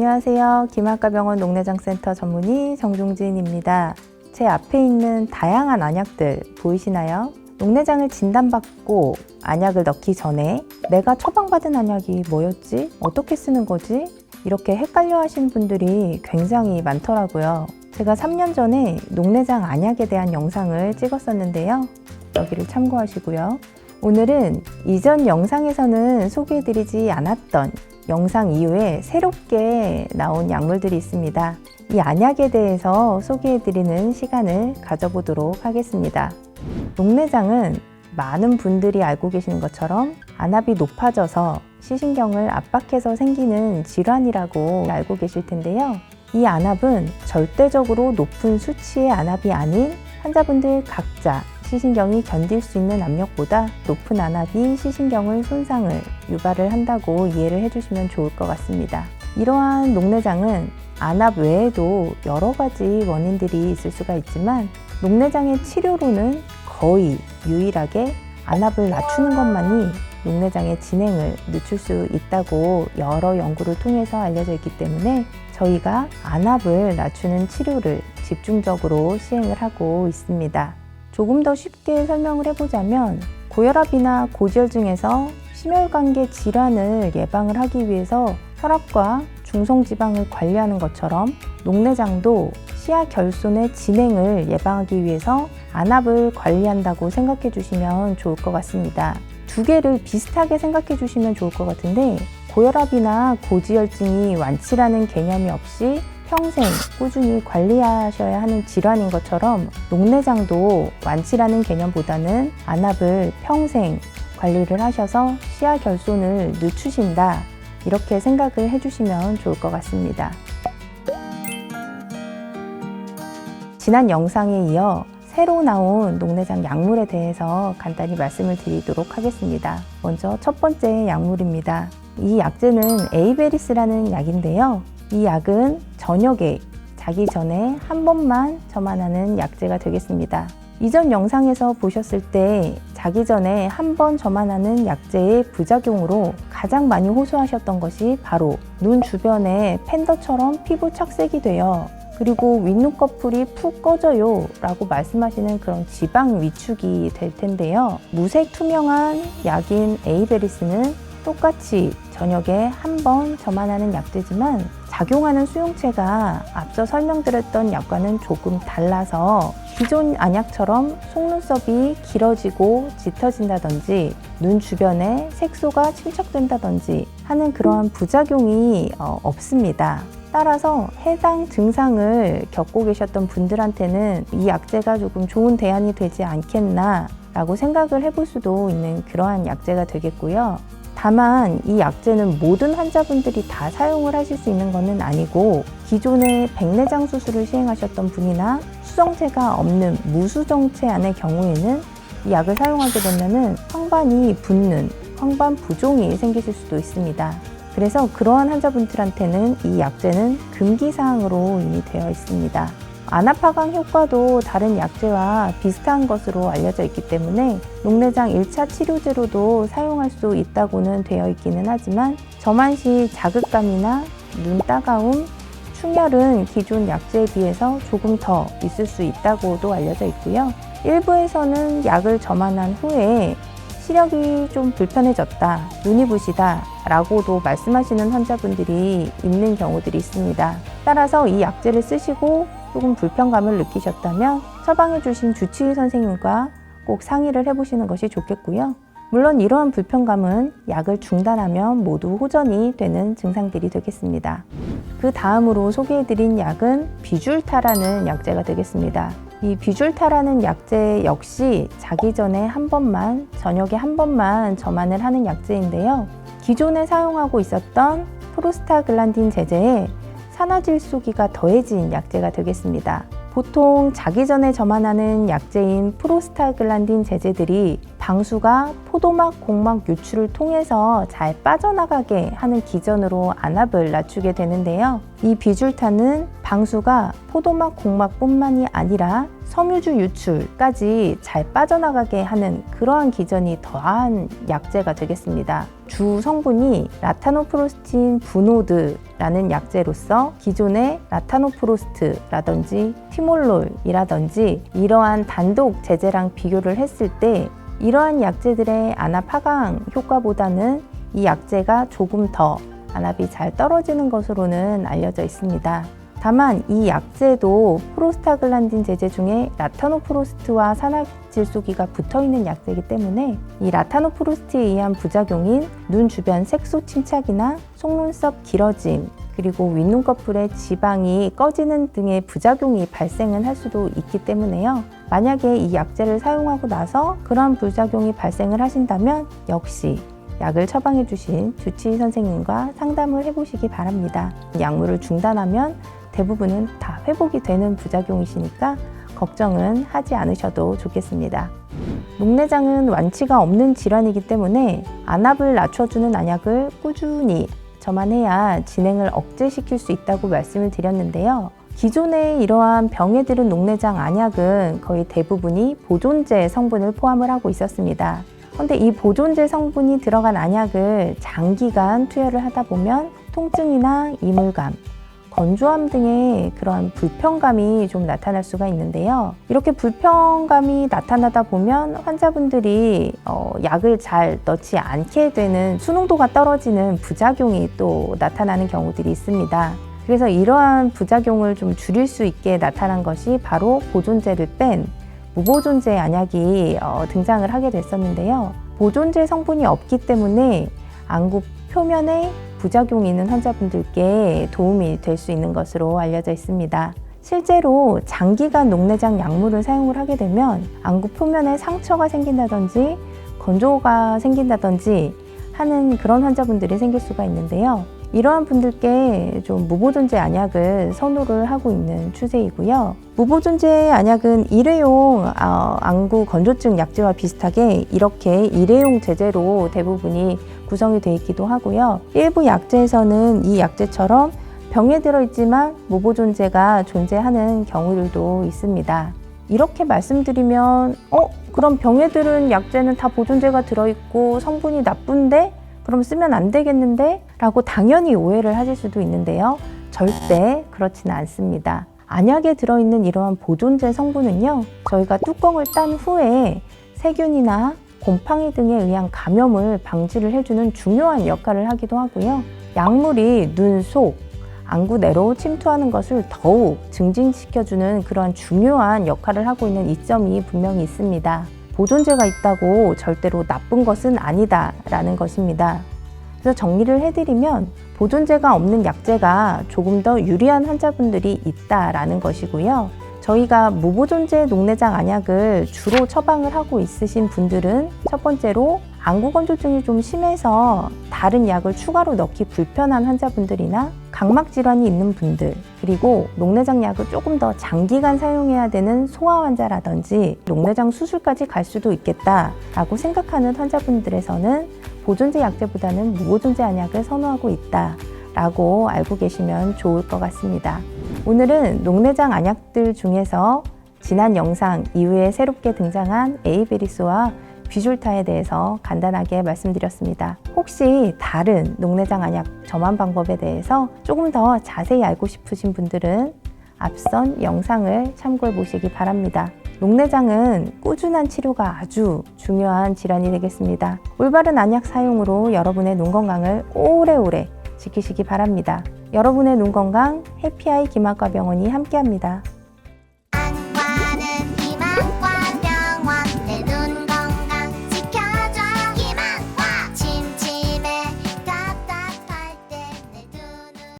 안녕하세요. 김학과병원 녹내장센터 전문의 정종진입니다. 제 앞에 있는 다양한 안약들 보이시나요? 녹내장을 진단받고 안약을 넣기 전에 내가 처방받은 안약이 뭐였지? 어떻게 쓰는 거지? 이렇게 헷갈려 하시는 분들이 굉장히 많더라고요. 제가 3년 전에 녹내장 안약에 대한 영상을 찍었었는데요. 여기를 참고하시고요. 오늘은 이전 영상에서는 소개해드리지 않았던 영상 이후에 새롭게 나온 약물들이 있습니다. 이 안약에 대해서 소개해드리는 시간을 가져보도록 하겠습니다. 녹내장은 많은 분들이 알고 계시는 것처럼 안압이 높아져서 시신경을 압박해서 생기는 질환이라고 알고 계실 텐데요. 이 안압은 절대적으로 높은 수치의 안압이 아닌 환자분들 각자 시신경이 견딜 수 있는 압력보다 높은 안압이 시신경을 손상을 유발을 한다고 이해를 해주시면 좋을 것 같습니다. 이러한 녹내장은 안압 외에도 여러 가지 원인들이 있을 수가 있지만 녹내장의 치료로는 거의 유일하게 안압을 낮추는 것만이 녹내장의 진행을 늦출 수 있다고 여러 연구를 통해서 알려져 있기 때문에 저희가 안압을 낮추는 치료를 집중적으로 시행을 하고 있습니다. 조금 더 쉽게 설명을 해보자면 고혈압이나 고지혈증에서 심혈관계 질환을 예방을 하기 위해서 혈압과 중성지방을 관리하는 것처럼 녹내장도 시야 결손의 진행을 예방하기 위해서 안압을 관리한다고 생각해 주시면 좋을 것 같습니다. 두 개를 비슷하게 생각해 주시면 좋을 것 같은데 고혈압이나 고지혈증이 완치라는 개념이 없이 평생 꾸준히 관리하셔야 하는 질환인 것처럼 녹내장도 완치라는 개념보다는 안압을 평생 관리를 하셔서 시야 결손을 늦추신다 이렇게 생각을 해주시면 좋을 것 같습니다. 지난 영상에 이어 새로 나온 녹내장 약물에 대해서 간단히 말씀을 드리도록 하겠습니다. 먼저 첫 번째 약물입니다. 이 약제는 에이베리스라는 약인데요. 이 약은 저녁에 자기 전에 한 번만 점안하는 약제가 되겠습니다. 이전 영상에서 보셨을 때 자기 전에 한 번 점안하는 약제의 부작용으로 가장 많이 호소하셨던 것이 바로 눈 주변에 팬더처럼 피부 착색이 돼요. 그리고 윗눈꺼풀이 푹 꺼져요 라고 말씀하시는 그런 지방 위축이 될 텐데요. 무색 투명한 약인 에이베리스는 똑같이 저녁에 한 번 점안하는 약제지만 작용하는 수용체가 앞서 설명드렸던 약과는 조금 달라서 기존 안약처럼 속눈썹이 길어지고 짙어진다든지 눈 주변에 색소가 침착된다든지 하는 그러한 부작용이 없습니다. 따라서 해당 증상을 겪고 계셨던 분들한테는 이 약제가 조금 좋은 대안이 되지 않겠나 라고 생각을 해볼 수도 있는 그러한 약제가 되겠고요. 다만 이 약제는 모든 환자분들이 다 사용을 하실 수 있는 것은 아니고 기존에 백내장 수술을 시행하셨던 분이나 수정체가 없는 무수정체안의 경우에는 이 약을 사용하게 되면 황반이 붓는 황반 부종이 생기실 수도 있습니다. 그래서 그러한 환자분들한테는 이 약제는 금기사항으로 이미 되어 있습니다. 안압 하강 효과도 다른 약제와 비슷한 것으로 알려져 있기 때문에 녹내장 1차 치료제로도 사용할 수 있다고는 되어 있기는 하지만 점안 시 자극감이나 눈 따가움, 충혈은 기존 약제에 비해서 조금 더 있을 수 있다고도 알려져 있고요. 일부에서는 약을 점안한 후에 시력이 좀 불편해졌다, 눈이 부시다 라고도 말씀하시는 환자분들이 있는 경우들이 있습니다. 따라서 이 약제를 쓰시고 조금 불편감을 느끼셨다면 처방해 주신 주치의 선생님과 꼭 상의를 해보시는 것이 좋겠고요. 물론 이러한 불편감은 약을 중단하면 모두 호전이 되는 증상들이 되겠습니다. 그 다음으로 소개해드린 약은 비줄타라는 약제가 되겠습니다. 이 비줄타라는 약제 역시 자기 전에 한 번만, 저녁에 한 번만 점안을 하는 약제인데요. 기존에 사용하고 있었던 프로스타글란딘 제제에 산화질소기가 더해진 약제가 되겠습니다. 보통 자기 전에 점안하는 약제인 프로스타글란딘 제제들이 방수가 포도막, 공막 유출을 통해서 잘 빠져나가게 하는 기전으로 안압을 낮추게 되는데요. 이 비줄타는 당수가 포도맛, 공맛뿐만이 아니라 섬유주 유출까지 잘 빠져나가게 하는 그러한 기전이 더한 약재가 되겠습니다. 주 성분이 라타노프로스틴 브노드라는 약재로서 기존의 라타노프로스트라든지 티몰롤이라든지 이러한 단독 제재랑 비교를 했을 때 이러한 약재들의 안압 하강 효과보다는 이 약재가 조금 더 안압이 잘 떨어지는 것으로는 알려져 있습니다. 다만 이 약재도 프로스타글란딘 제제 중에 라타노프로스트와 산화질소기가 붙어있는 약재이기 때문에 이 라타노프로스트에 의한 부작용인 눈 주변 색소 침착이나 속눈썹 길어짐, 그리고 윗눈꺼풀의 지방이 꺼지는 등의 부작용이 발생은 할 수도 있기 때문에요. 만약에 이 약재를 사용하고 나서 그러한 부작용이 발생을 하신다면 역시 약을 처방해 주신 주치의 선생님과 상담을 해보시기 바랍니다. 약물을 중단하면 대부분은 다 회복이 되는 부작용이시니까 걱정은 하지 않으셔도 좋겠습니다. 녹내장은 완치가 없는 질환이기 때문에 안압을 낮춰주는 안약을 꾸준히 저만해야 진행을 억제시킬 수 있다고 말씀을 드렸는데요. 기존의 이러한 병에 들은 녹내장 안약은 거의 대부분이 보존제 성분을 포함을 하고 있었습니다. 그런데 이 보존제 성분이 들어간 안약을 장기간 투여를 하다 보면 통증이나 이물감, 건조함 등의 그런 불편감이 좀 나타날 수가 있는데요. 이렇게 불편감이 나타나다 보면 환자분들이 약을 잘 넣지 않게 되는 수농도가 떨어지는 부작용이 또 나타나는 경우들이 있습니다. 그래서 이러한 부작용을 좀 줄일 수 있게 나타난 것이 바로 보존제를 뺀 무보존제 안약이 등장을 하게 됐었는데요. 보존제 성분이 없기 때문에 안구 표면에 부작용이 있는 환자분들께 도움이 될 수 있는 것으로 알려져 있습니다. 실제로 장기간 녹내장 약물을 사용을 하게 되면 안구 표면에 상처가 생긴다든지 건조가 생긴다든지 하는 그런 환자분들이 생길 수가 있는데요. 이러한 분들께 좀 무보존제 안약을 선호를 하고 있는 추세이고요. 무보존제 안약은 일회용 안구 건조증 약제와 비슷하게 이렇게 일회용 제제로 대부분이 구성이 되어 있기도 하고요. 일부 약제에서는 이 약제처럼 병에 들어있지만 무보존제가 존재하는 경우들도 있습니다. 이렇게 말씀드리면 그럼 병에 들은 약제는 다 보존제가 들어있고 성분이 나쁜데? 그럼 쓰면 안 되겠는데? 라고 당연히 오해를 하실 수도 있는데요. 절대 그렇지는 않습니다. 안약에 들어있는 이러한 보존제 성분은요, 저희가 뚜껑을 딴 후에 세균이나 곰팡이 등에 의한 감염을 방지를 해주는 중요한 역할을 하기도 하고요. 약물이 눈 속, 안구 내로 침투하는 것을 더욱 증진시켜주는 그러한 중요한 역할을 하고 있는 이점이 분명히 있습니다. 보존제가 있다고 절대로 나쁜 것은 아니다라는 것입니다. 그래서 정리를 해드리면 보존제가 없는 약제가 조금 더 유리한 환자분들이 있다라는 것이고요. 저희가 무보존제 녹내장 안약을 주로 처방을 하고 있으신 분들은 첫 번째로 안구 건조증이 좀 심해서 다른 약을 추가로 넣기 불편한 환자분들이나 각막 질환이 있는 분들, 그리고 녹내장 약을 조금 더 장기간 사용해야 되는 소아 환자라든지 녹내장 수술까지 갈 수도 있겠다라고 생각하는 환자분들에서는 보존제 약제보다는 무보존제 안약을 선호하고 있다라고 알고 계시면 좋을 것 같습니다. 오늘은 녹내장 안약들 중에서 지난 영상 이후에 새롭게 등장한 에이베리스와 비졸타에 대해서 간단하게 말씀드렸습니다. 혹시 다른 녹내장 안약 점환 방법에 대해서 조금 더 자세히 알고 싶으신 분들은 앞선 영상을 참고해 보시기 바랍니다. 녹내장은 꾸준한 치료가 아주 중요한 질환이 되겠습니다. 올바른 안약 사용으로 여러분의 눈 건강을 오래오래 지키시기 바랍니다. 여러분의 눈 건강 해피아이 김학과 병원이 함께합니다.